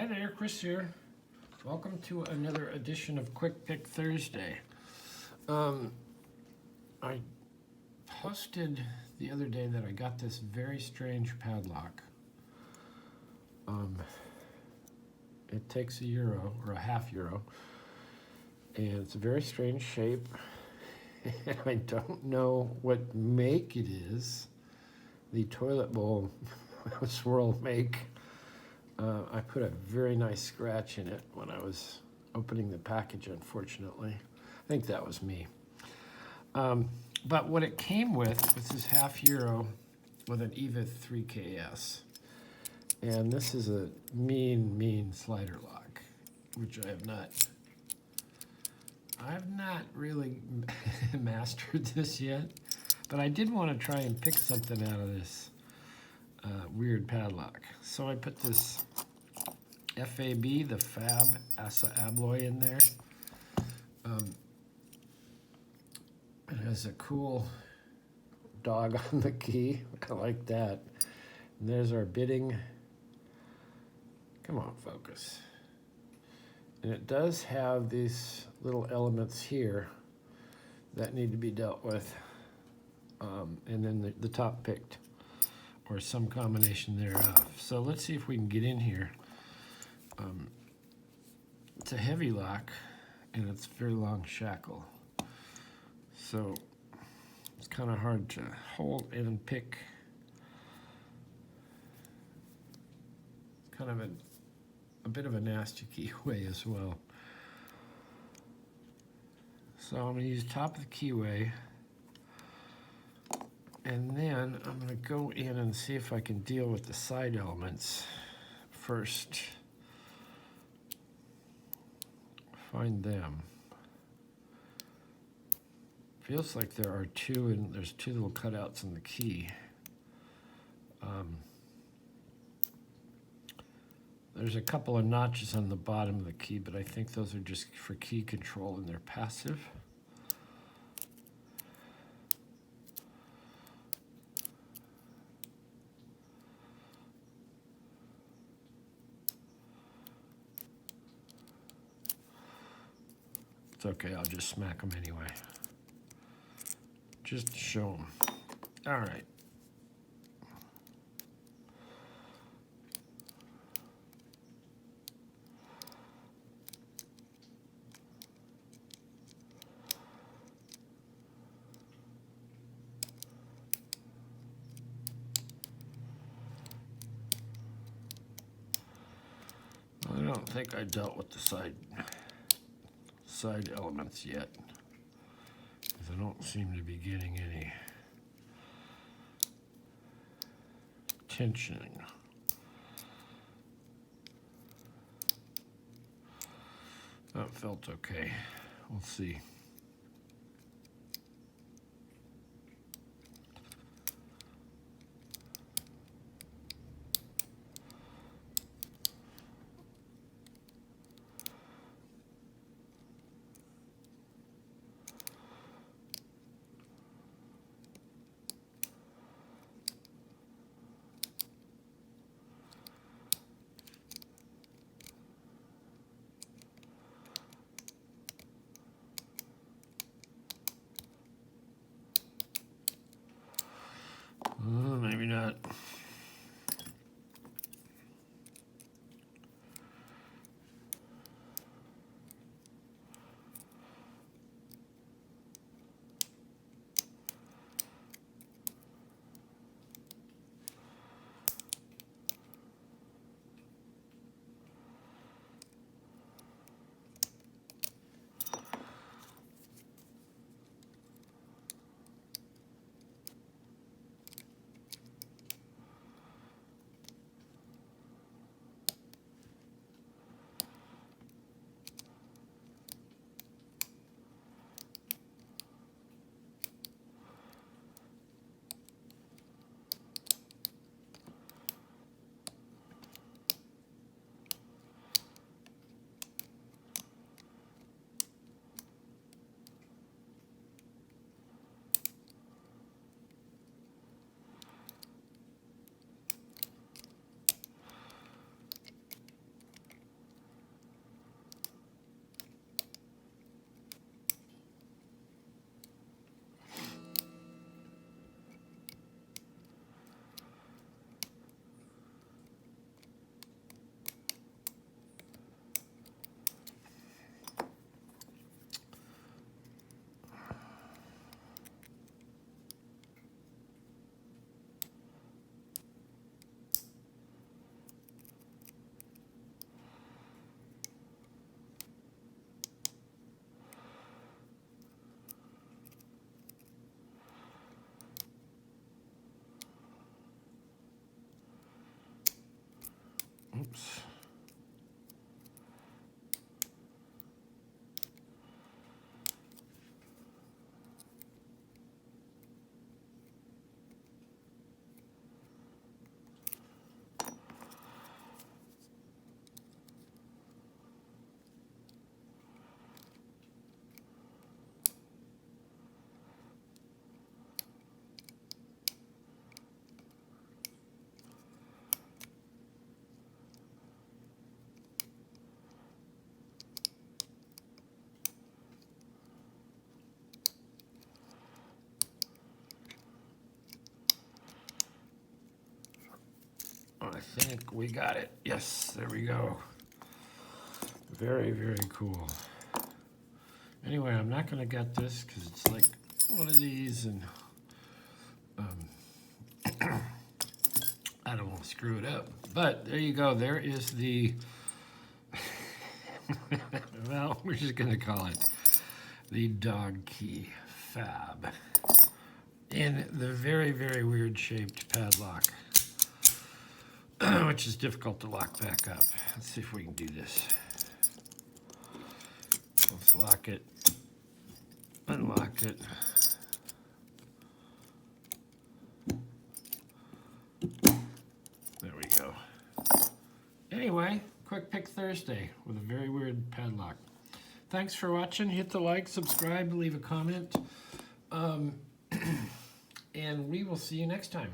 Hi there, Chris here. Welcome to another edition of Quick Pick Thursday. I posted the other day that I got this very strange padlock. It takes €1 or a half euro, and it's a very strange shape. And I don't know what make it is. The toilet bowl swirl make. I put a very nice scratch in it when I was opening the package, unfortunately. I think that was me. But what it came with was this €1 with an EVA 3KS. And this is a mean slider lock, which I have not really mastered this yet. But I did want to try and pick something out of this weird padlock. So I put this FAB, the FOB alloy in there. It has a cool dog on the key. I like that. And there's our bidding. Come on, focus. And it does have these little elements here that need to be dealt with. And then the top picked, or some combination thereof. So let's see if we can get in here. It's a heavy lock, and it's a very long shackle. So it's kind of hard to hold and pick. It's kind of a bit of a nasty keyway as well. So I'm going to use top of the keyway. And then I'm going to go in and see if I can deal with the side elements first. Find them. Feels like there are two, and there's two little cutouts in the key. There's a couple of notches on the bottom of the key, but I think those are just for key control and they're passive. It's okay, I'll just smack them anyway. Just to show them. All right. I don't think I dealt with the side elements yet, because I don't seem to be getting any tensioning. That felt okay. We'll see. think we got it. Yes, there we go. Very, very cool. Anyway, I'm not going to get this because it's like one of these, and I don't want to screw it up. But there you go. There is the, well, we're just going to call it the dog key FOB in the very, very weird shaped padlock, which is difficult to lock back up. Let's see if we can do this. Let's lock it, unlock it. There we go. Anyway, Quick Pick Thursday with a very weird padlock. Thanks for watching. Hit the like, subscribe, leave a comment, and we will see you next time.